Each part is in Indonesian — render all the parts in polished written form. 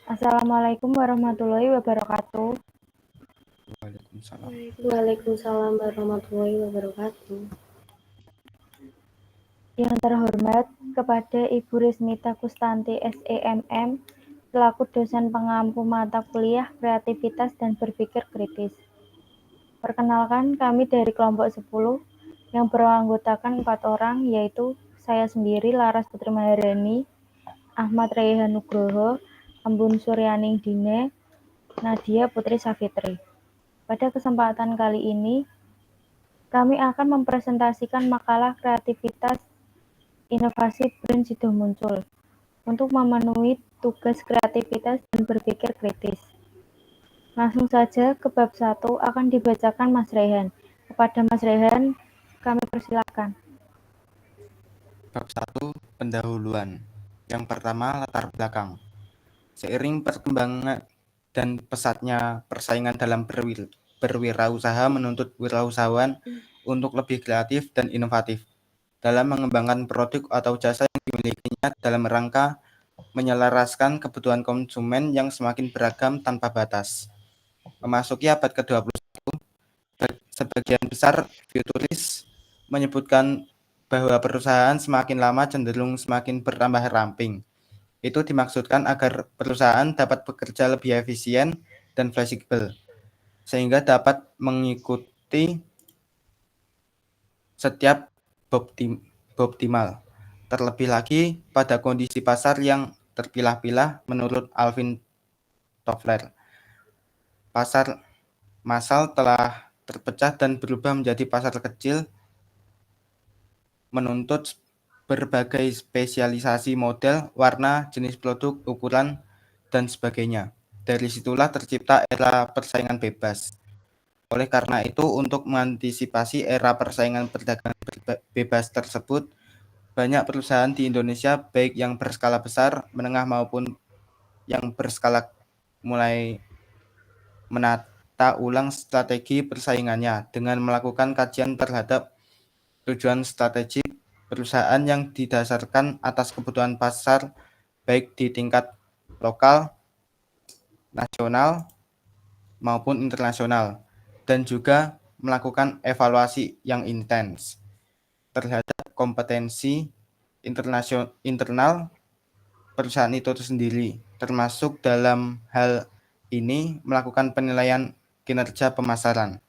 Assalamualaikum warahmatullahi wabarakatuh. Waalaikumsalam. Waalaikumsalam warahmatullahi wabarakatuh. Yang terhormat kepada Ibu Rismita Kustanti SEMM selaku dosen pengampu mata kuliah Kreativitas dan Berpikir Kritis. Perkenalkan, kami dari kelompok 10 yang beranggotakan 4 orang, yaitu saya sendiri, Laras Putri Maharani, Ahmad Raihan Nugroho, Ambun Suryaning Dine, Nadia Putri Safitri. Pada kesempatan kali ini, kami akan mempresentasikan makalah kreativitas inovasi Brin Sido Muncul untuk memenuhi tugas kreativitas dan berpikir kritis. Langsung saja ke bab 1 akan dibacakan Mas Rehan. Kepada Mas Rehan, kami persilakan. Bab 1. Pendahuluan. Yang pertama, latar belakang. Seiring perkembangan dan pesatnya persaingan dalam berwirausaha menuntut wirausahawan untuk lebih kreatif dan inovatif dalam mengembangkan produk atau jasa yang dimilikinya dalam rangka menyelaraskan kebutuhan konsumen yang semakin beragam tanpa batas. Memasuki abad ke-21, sebagian besar futuris menyebutkan bahwa perusahaan semakin lama cenderung semakin bertambah ramping. Itu dimaksudkan agar perusahaan dapat bekerja lebih efisien dan fleksibel, sehingga dapat mengikuti setiap optimal. Terlebih lagi pada kondisi pasar yang terpilah-pilah menurut Alvin Toffler. Pasar massal telah terpecah dan berubah menjadi pasar kecil, menuntut berbagai spesialisasi model, warna, jenis produk, ukuran, dan sebagainya. Dari situlah tercipta era persaingan bebas. Oleh karena itu, untuk mengantisipasi era persaingan perdagangan bebas tersebut, banyak perusahaan di Indonesia, baik yang berskala besar, menengah maupun yang berskala mulai menata ulang strategi persaingannya dengan melakukan kajian terhadap tujuan strategik perusahaan yang didasarkan atas kebutuhan pasar baik di tingkat lokal, nasional, maupun internasional, dan juga melakukan evaluasi yang intens terhadap kompetensi internal perusahaan itu sendiri, termasuk dalam hal ini melakukan penilaian kinerja pemasaran.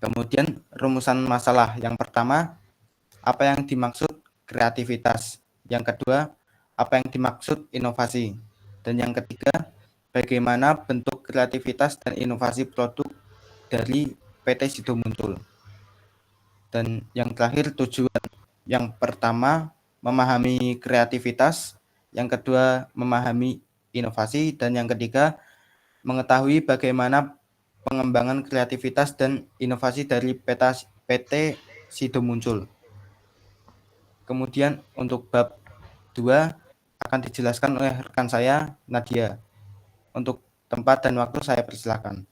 Kemudian rumusan masalah. Yang pertama, apa yang dimaksud kreativitas. Yang kedua, apa yang dimaksud inovasi. Dan yang ketiga, bagaimana bentuk kreativitas dan inovasi produk dari PT Sido Muncul. Dan yang terakhir, tujuan. Yang pertama, memahami kreativitas. Yang kedua, memahami inovasi. Dan yang ketiga, mengetahui bagaimana pengembangan kreativitas dan inovasi dari PT Sido Muncul. Kemudian untuk bab 2 akan dijelaskan oleh rekan saya, Nadia. Untuk tempat dan waktu saya persilakan.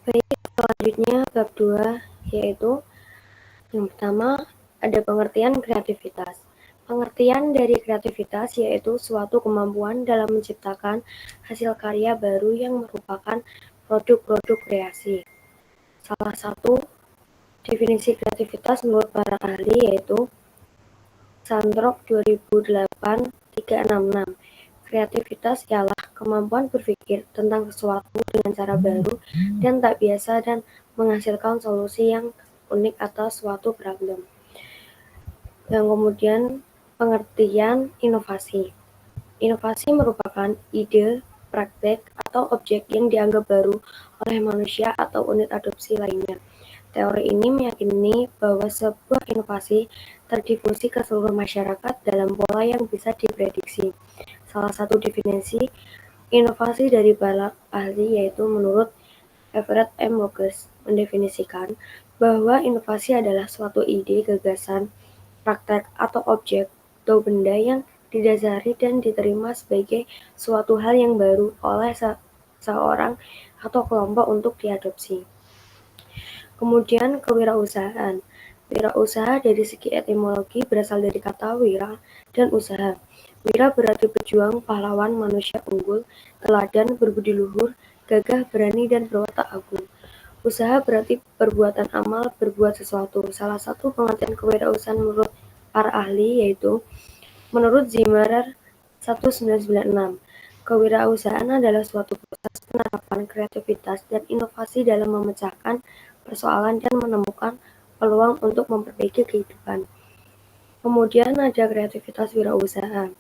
Baik, selanjutnya bab 2, yaitu yang pertama ada pengertian kreativitas. Pengertian dari kreativitas yaitu suatu kemampuan dalam menciptakan hasil karya baru yang merupakan produk-produk kreasi. Salah satu definisi kreativitas menurut para ahli yaitu Sandrock 2008-366. Kreativitas ialah kemampuan berpikir tentang sesuatu dengan cara baru dan tak biasa dan menghasilkan solusi yang unik atas suatu problem. Yang kemudian pengertian inovasi. Inovasi merupakan ide, praktek, atau objek yang dianggap baru oleh manusia atau unit adopsi lainnya. Teori ini meyakini bahwa sebuah inovasi terdifusi ke seluruh masyarakat dalam pola yang bisa diprediksi. Salah satu definisi inovasi dari para ahli yaitu menurut Everett M. Rogers mendefinisikan bahwa inovasi adalah suatu ide, gagasan, praktek, atau objek atau benda yang didasari dan diterima sebagai suatu hal yang baru oleh seorang atau kelompok untuk diadopsi. Kemudian kewirausahaan. Wirausaha dari segi etimologi berasal dari kata wira dan usaha. Wira berarti pejuang, pahlawan, manusia unggul, teladan, berbudi luhur, gagah, berani, dan berwatak agung. Usaha berarti perbuatan amal, berbuat sesuatu. Salah satu pengertian kewirausahaan menurut para ahli yaitu menurut Zimmerer 1996, kewirausahaan adalah suatu proses penerapan kreativitas dan inovasi dalam memecahkan persoalan dan menemukan peluang untuk memperbaiki kehidupan. Kemudian ada kreativitas wirausaha.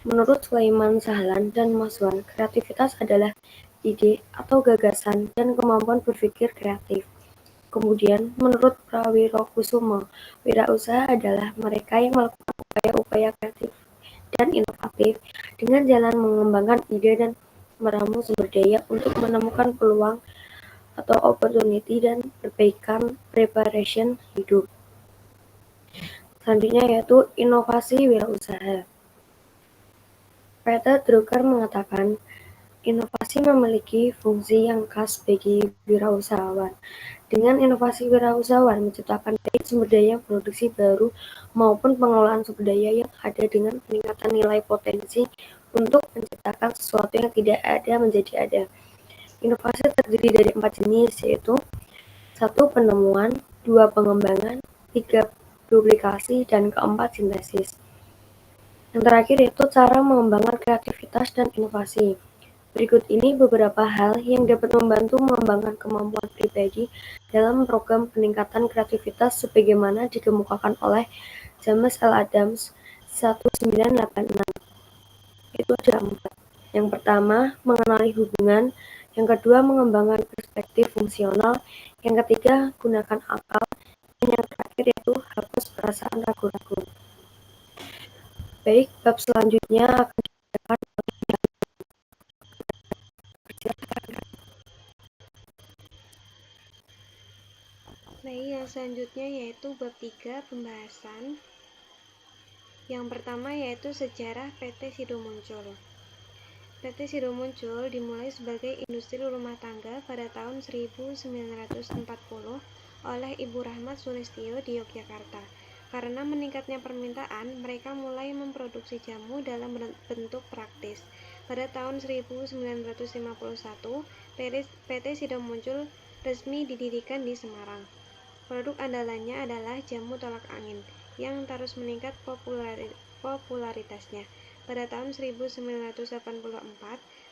Menurut Sulaiman Sahlan dan Maswan, kreativitas adalah ide atau gagasan dan kemampuan berpikir kreatif. Kemudian, menurut Prawirokusumo, wirausaha adalah mereka yang melakukan upaya-upaya kreatif dan inovatif dengan jalan mengembangkan ide dan meramu sumber daya untuk menemukan peluang atau opportunity dan perbaikan preparation hidup. Selanjutnya yaitu inovasi wirausaha. Peter Drucker mengatakan, inovasi memiliki fungsi yang khas bagi wirausahawan. Dengan inovasi wirausahawan menciptakan baik sumber daya produksi baru maupun pengelolaan sumber daya yang ada dengan peningkatan nilai potensi untuk menciptakan sesuatu yang tidak ada menjadi ada. Inovasi terdiri dari 4 jenis yaitu 1. Penemuan, 2. Pengembangan, 3. Duplikasi, dan keempat sintesis. Yang terakhir yaitu cara mengembangkan kreativitas dan inovasi. Berikut ini beberapa hal yang dapat membantu mengembangkan kemampuan pribadi dalam program peningkatan kreativitas sebagaimana dikemukakan oleh James L. Adams 1986. Itu ada 4. Yang pertama, mengenali hubungan. Yang kedua, mengembangkan perspektif fungsional. Yang ketiga, gunakan akal. Dan yang terakhir yaitu hapus perasaan ragu-ragu. Baik, bab selanjutnya akan dibacakan oleh Baik, yang selanjutnya yaitu bab 3 pembahasan. Yang pertama yaitu sejarah PT Sido Muncul. PT Sido Muncul dimulai sebagai industri rumah tangga pada tahun 1940 oleh Ibu Rahmat Sulistyo di Yogyakarta. Karena meningkatnya permintaan, mereka mulai memproduksi jamu dalam bentuk praktis. Pada tahun 1951, PT Sido Muncul resmi didirikan di Semarang. Produk andalannya adalah jamu tolak angin, yang terus meningkat popularitasnya. Pada tahun 1984,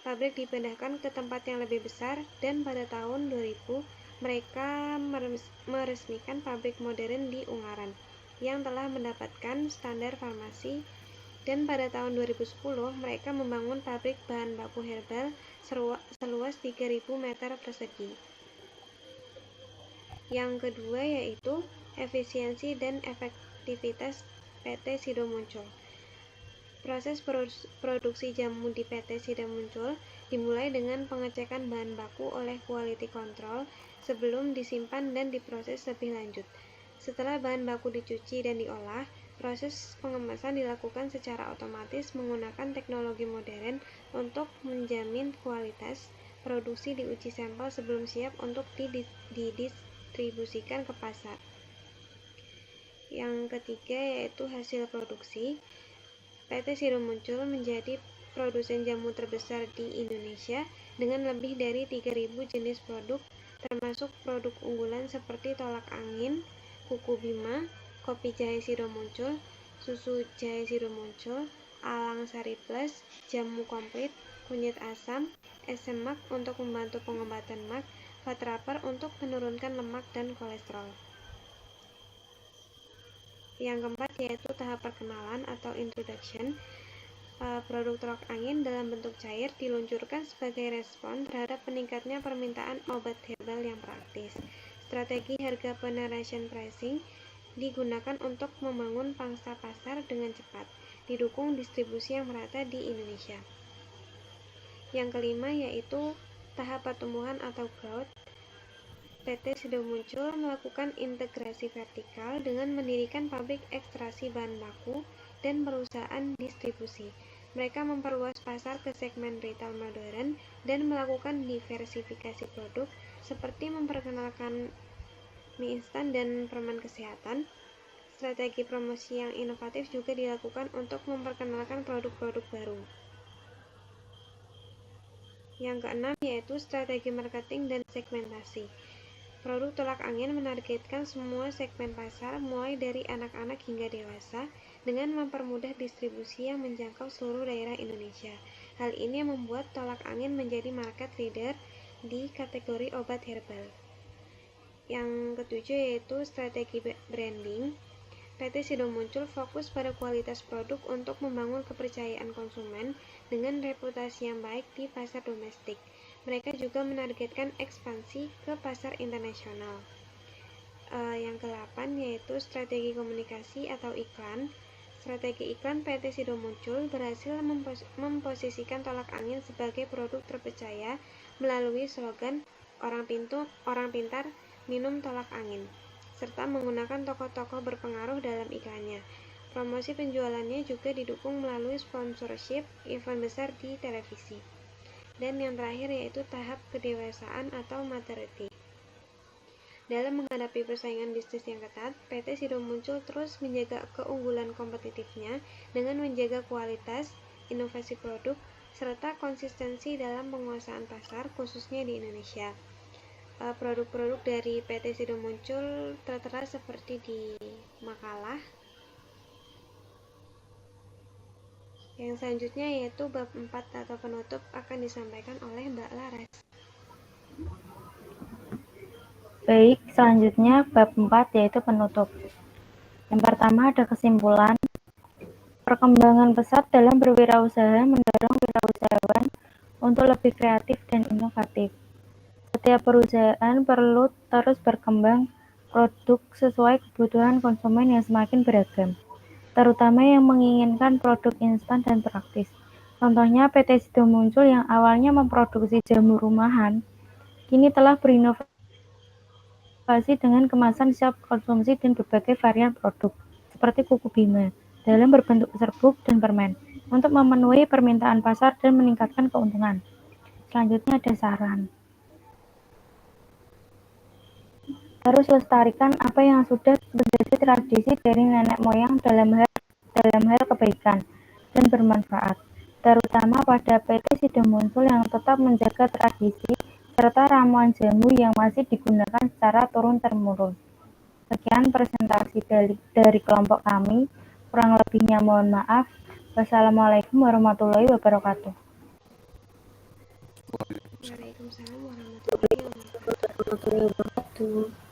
pabrik dipindahkan ke tempat yang lebih besar dan pada tahun 2000, mereka meresmikan pabrik modern di Ungaran, yang telah mendapatkan standar farmasi, dan pada tahun 2010, mereka membangun pabrik bahan baku herbal seluas 3.000 meter persegi. Yang kedua yaitu efisiensi dan efektivitas PT Sido Muncul. Proses produksi jamu di PT Sido Muncul dimulai dengan pengecekan bahan baku oleh quality control sebelum disimpan dan diproses lebih lanjut. Setelah bahan baku dicuci dan diolah, proses pengemasan dilakukan secara otomatis menggunakan teknologi modern untuk menjamin kualitas. Produksi diuji sampel sebelum siap untuk didistribusikan ke pasar. Yang ketiga yaitu hasil produksi. PT Sido Muncul menjadi produsen jamu terbesar di Indonesia dengan lebih dari 3.000 jenis produk, termasuk produk unggulan seperti tolak angin, kuku bima, kopi jahe Sido Muncul, susu jahe Sido Muncul, alang sari plus, jamu komplit, kunyit asam, esem mak untuk membantu pengobatan mak, fat wrapper untuk menurunkan lemak dan kolesterol. Yang keempat yaitu tahap perkenalan atau introduction. Produk tolak angin dalam bentuk cair diluncurkan sebagai respon terhadap meningkatnya permintaan obat herbal yang praktis. Strategi harga penetration pricing digunakan untuk membangun pangsa pasar dengan cepat, didukung distribusi yang merata di Indonesia. Yang kelima yaitu tahap pertumbuhan atau growth. PT Sido Muncul melakukan integrasi vertikal dengan mendirikan pabrik ekstraksi bahan baku dan perusahaan distribusi. Mereka memperluas pasar ke segmen retail modern dan melakukan diversifikasi produk seperti memperkenalkan mie instan, dan permen kesehatan. Strategi promosi yang inovatif juga dilakukan untuk memperkenalkan produk-produk baru. Yang keenam yaitu strategi marketing dan segmentasi. Produk tolak angin menargetkan semua segmen pasar, mulai dari anak-anak hingga dewasa, dengan mempermudah distribusi yang menjangkau seluruh daerah Indonesia. Hal ini membuat tolak angin menjadi market leader di kategori obat herbal. Yang ketujuh yaitu strategi branding. PT Sido Muncul fokus pada kualitas produk untuk membangun kepercayaan konsumen dengan reputasi yang baik di pasar domestik. Mereka juga menargetkan ekspansi ke pasar internasional. Yang ke-8 yaitu strategi komunikasi atau iklan. Strategi iklan PT Sido Muncul berhasil memposisikan tolak angin sebagai produk terpercaya melalui slogan orang pintar minum tolak angin, serta menggunakan tokoh-tokoh berpengaruh dalam iklannya. Promosi penjualannya juga didukung melalui sponsorship event besar di televisi. Dan yang terakhir yaitu tahap kedewasaan atau maturity. Dalam menghadapi persaingan bisnis yang ketat, PT Sido Muncul terus menjaga keunggulan kompetitifnya dengan menjaga kualitas, inovasi produk, serta konsistensi dalam penguasaan pasar, khususnya di Indonesia. Produk-produk dari PT Sido Muncul tertera seperti di makalah. Yang selanjutnya yaitu bab 4 atau penutup akan disampaikan oleh Mbak Laras. Baik, selanjutnya bab 4 yaitu penutup. Yang pertama ada kesimpulan. Perkembangan pesat dalam berwirausaha mendorong wirausahawan untuk lebih kreatif dan inovatif. Setiap perusahaan perlu terus berkembang produk sesuai kebutuhan konsumen yang semakin beragam, terutama yang menginginkan produk instan dan praktis. Contohnya PT Sido Muncul yang awalnya memproduksi jamu rumahan, kini telah berinovasi dengan kemasan siap konsumsi dan berbagai varian produk, seperti kuku Bima, dalam berbentuk serbuk dan permen, untuk memenuhi permintaan pasar dan meningkatkan keuntungan. Selanjutnya ada saran. Harus lestarikan apa yang sudah menjadi tradisi dari nenek moyang dalam hal kebaikan dan bermanfaat, terutama pada PT Sido Muncul yang tetap menjaga tradisi serta ramuan jamu yang masih digunakan secara turun-temurun. Sekian presentasi dari kelompok kami. Kurang lebihnya mohon maaf. Wassalamualaikum warahmatullahi wabarakatuh. Waalaikumsalam warahmatullahi wabarakatuh.